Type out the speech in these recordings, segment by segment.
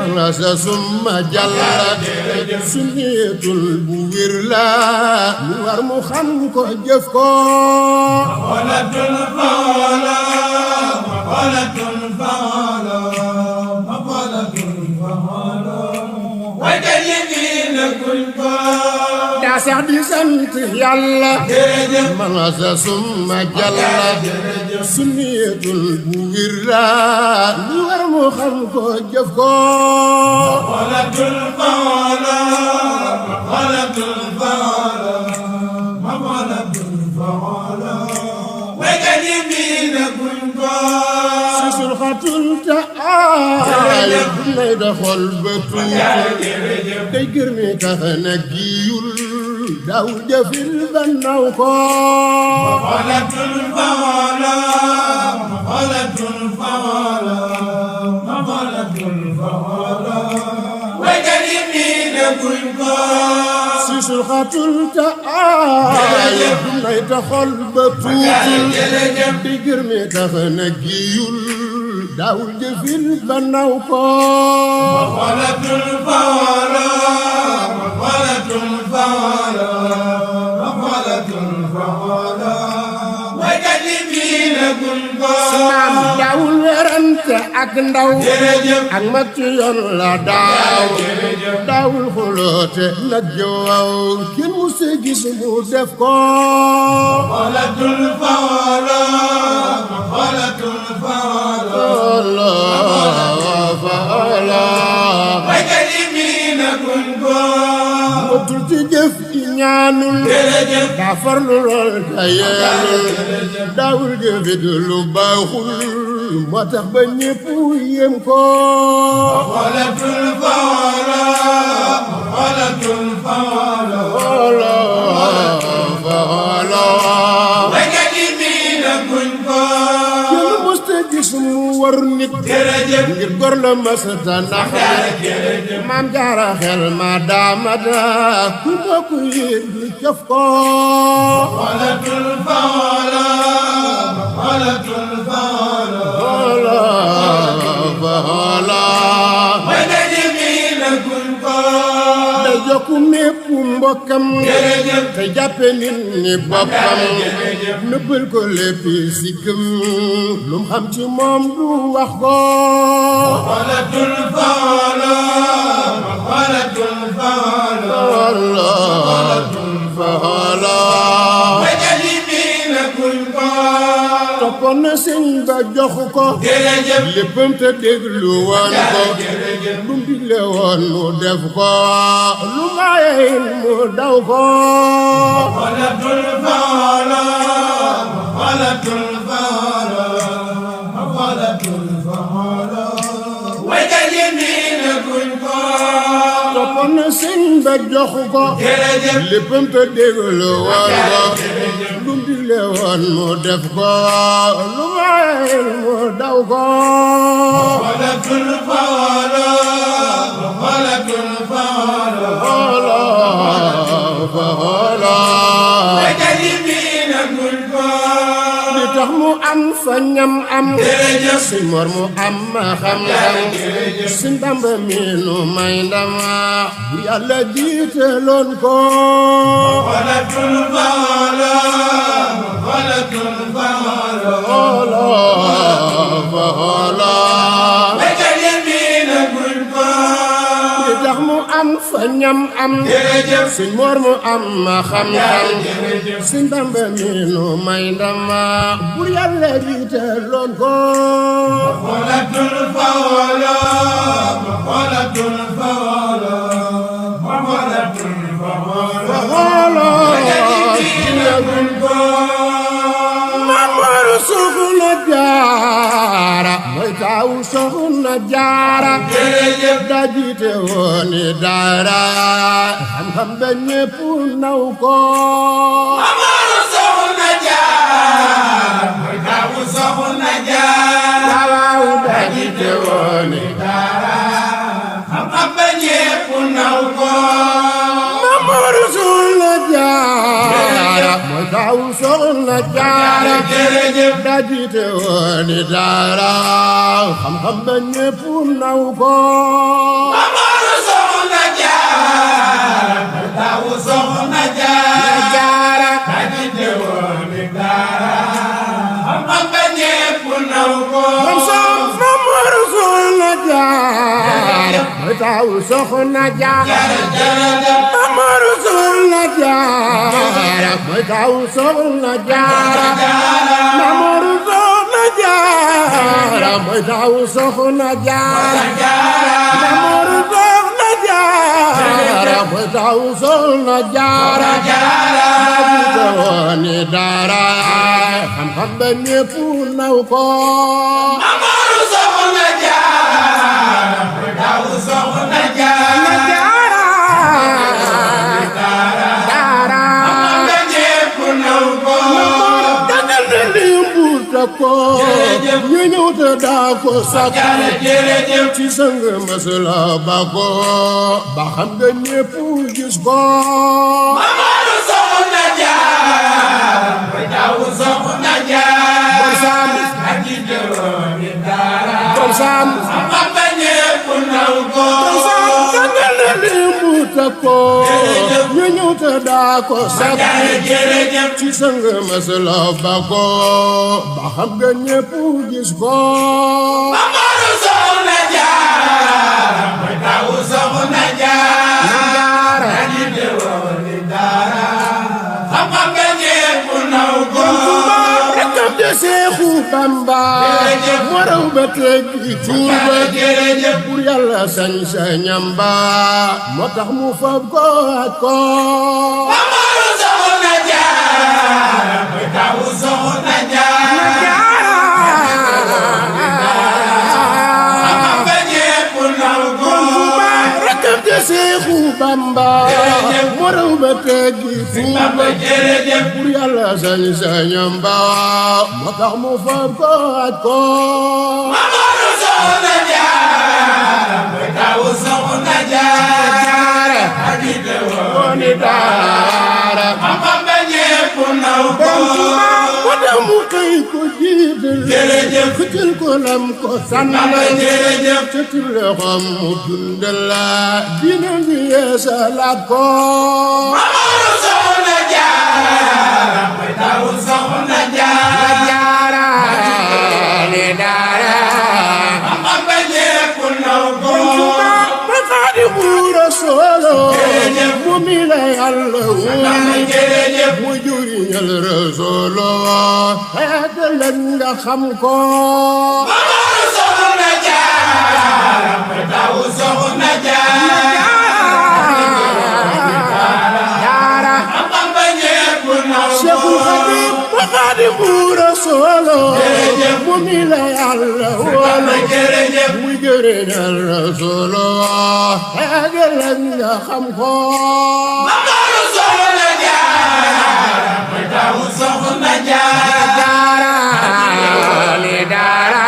manasa summa jalla sunniyatul bu wér la mu war mu xam ko jëf ko maqalatul faala maqalatul faala maqalatul faala daa sax di sant Yàlla manasa summa jalla sunniyatul bu wér la mu war mu xam ko jëf ko maqalatul faala maqalatul faala maqalatul faala waykat yi miin guñ ko sisul xatul ta ay nay doxal ba tuuti day gër mi tax na giyul daawul jëfil ba naw ko maqalatul faala maqalatul faala maqalatul faala waykat yi miin guñ ko sisul xatul ta ay nay doxal ba tuuti day gër mi tax na giyul daawul jëfil ba naw ko maqalatul faala maqalatul faala maqalatul faala waykat yi miin guñ ko maam daawul werante ak ndaw ak mag ci yoon la daawul xuloote nag jowaw kenn mu se gis mu def ko maqalatul faala maqalatul faala waykat yi miin guñ ko motul ci jëf ci ñaanul daa farlu lool ta yeelul daawul jëfit lu baaxul moo tax ba ñépp yem ko maqalatul faala maqalatul faala waykat yi miin guñ ko kenn musta gis mu war nit ngir gor la masata nax maam jaara xel ma daamata ku bokk yéen di cof ko maqalatul faala maqalatul faala waykat yi miin guñ ko da jokku mépp mbokkam te jàppe nit ni boppam nëbbal ko léppi si gëm lum xam ci moom du wax ko maqalatul faala maqalatul faala waykat yi miin guñ ko toppoon na sëñ ba jox ko léppam te déglu woon ko lu mu digle woon mu def ko lu maaye mu daw ko maqalatul faala maqalatul faala maqalatul faala waykat yi miin guñ ko toppoon na sëñ ba jox ko léppam te déglu woon ko lu mu digle woon mu def ko lu maaye mu daw ko maqalatul faala maqalatul faala waykat yi miin guñ ko li tax mu am fa ñam am si mor mu am ma xam-xam si Bamba mi nu may ndam bu Yàlla jiitaloon ko maqalatul faala maqalatul faala waykat yi miin guñ ko li tax mu am fa ñam am si mor mu am ma xam-xam si Bamba mi nu may ndam bu Yàlla jiitaloon ko maqalatul faala maqalatul faala maqalatul faala waykat yi miin guñ ko Mamar Soxna Jaara mooy taawu Soxna Jaara daa jiite woon daara xam-xam ba ñépp naw ko Mamar Soxna Jaara mooy taawu Soxna Jaara waaw daa jiite woon daara xam-xam ba ñépp naw ko Mamar Soxna Jaara mooy taawu Soxna Jaara daa jiite woon daara xam-xam ba ñépp naw ko taw soxna Jaara Amadu soxna Jaara mooy taw soxna Jaara Amadu soxna Jaara mooy taw soxna Jaara Amadu soxna Jaara mooy taw soxna Jaara ni dara xam-xam ba ñépp naw ko Amadu soxna Jaara mooy taw soxna Jaara ñu ñëw te daa ko sakku ci sang masala ba ko ba xam nga ñépp gis ko Amadu soxna Jaara mooy taw soxna Jaara aji jëlooni dara xam ba ñépp naw ko ñu ñëw te daa ko sakku ci sang masala ba ko ba xam nga ñépp gis ko Amadu soxna Jaara mooy taw soxna Jaara aji jëlooni dara ba ñépp naw ko rakam de Seexu Bamba moo raw ba teggi tuur ba pour Yàlla sañ-sañam ba moo tax mu fab ko aj ko Amadu soxna Jaara mooy taw soxna Jaara ba ñépp naw ko rakam de Seexu Bamba moo raw ba teggi tuur ba pour Yàlla sañ-sañam ba moo tax mu fab ko aj ko Amadu soxna Jaara mooy taw soxna Jaara aji jëlooni dara ba ñépp naw ko moo tax mu xëy ko jiital xëccal ko lam ko sànnal ca ci loxoom mu dundal la dina ngi yeesalaat ko Amadu soxna Jaara mooy taw soxna Jaara ni dara ba ñépp naw ko ba Xaadimu Rasuul mu mi la Yàlla wóolu mu juriñal Rasuul xeetaleen nga xam ko Amadu soxna Jaara mooy taw soxna Jaara ba ñépp naw ko Seexul Xadiim ba Xaadimu Rasuul mu mi la Yàlla wóolu mu juriñal Rasuul xeetaleen nga xam ko Amadu soxna Jaara mooy taw soxna Jaara ni dara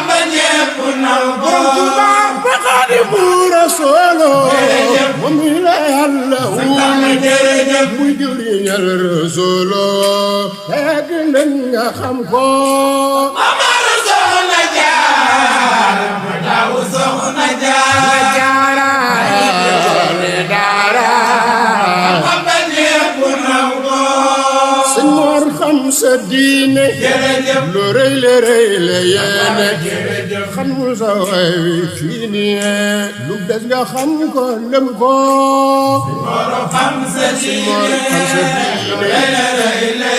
ba ñépp naw ko ba Xaadimu Rasuul mu mi la Yàlla wóolu mu juriñal Rasuul xeetaleen nga xam ko Amadu soxna Jaara mooy taw soxna Jaara ni dara ba ñépp naw ko sëñ Mor xam sa diine lu rëy la yéene xamul sa way wi fii nii lu des nga xam ko lëm ko Moro xam sa Mor xam sa diine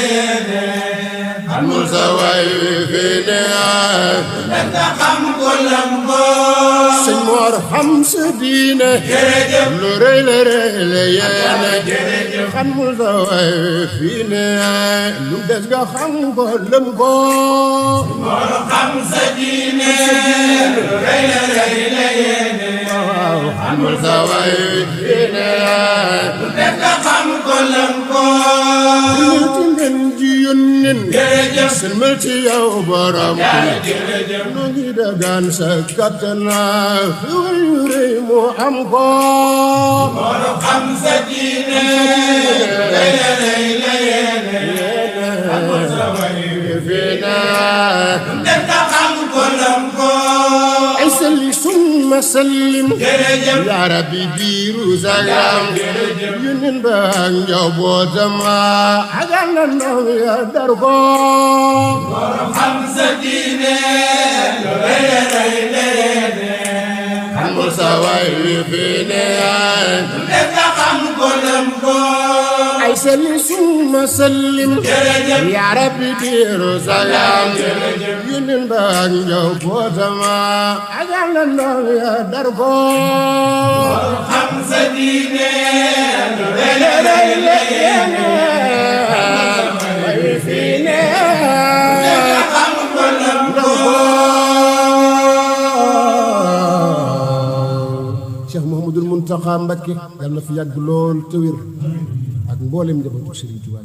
xamul sa way wi fii nii nga xam ko lam ko sëñ Mor xam sa diine lu rëy la yéene xamul sa way wi fii nii lu des nga xam ko lëm ko Moro xam sa diine rëy la yéene xamul sa way wi fii nii nga xam ko lam ko ci ngeen ji yónneen sëlmal ci yow borom nu ngi dagaan sa kattan xéwal yu rëy mu am ko Moro xam sa diine rëy la yéene fii naa nga xam ko lam ko ay salli summa sallim yaa rabbi diiru sagam yónneen ba ak njabootam ak àndandoom ya dar ko Moro xam sa diine rëy la yéene xamul saway wi fi ne def nga xam ko lëm ko ay salli summa sallim ya rabbi diiru salaam yunin ba njaw bootama ajal na ndool ya dar ko xam sa diine way fi ne def nga xam ko lëm ko Cheikh Mouhamadoul Mountakha Mbacké yàlla na fi yàgg lool te wér ak mboolem njabootu Serigne Touba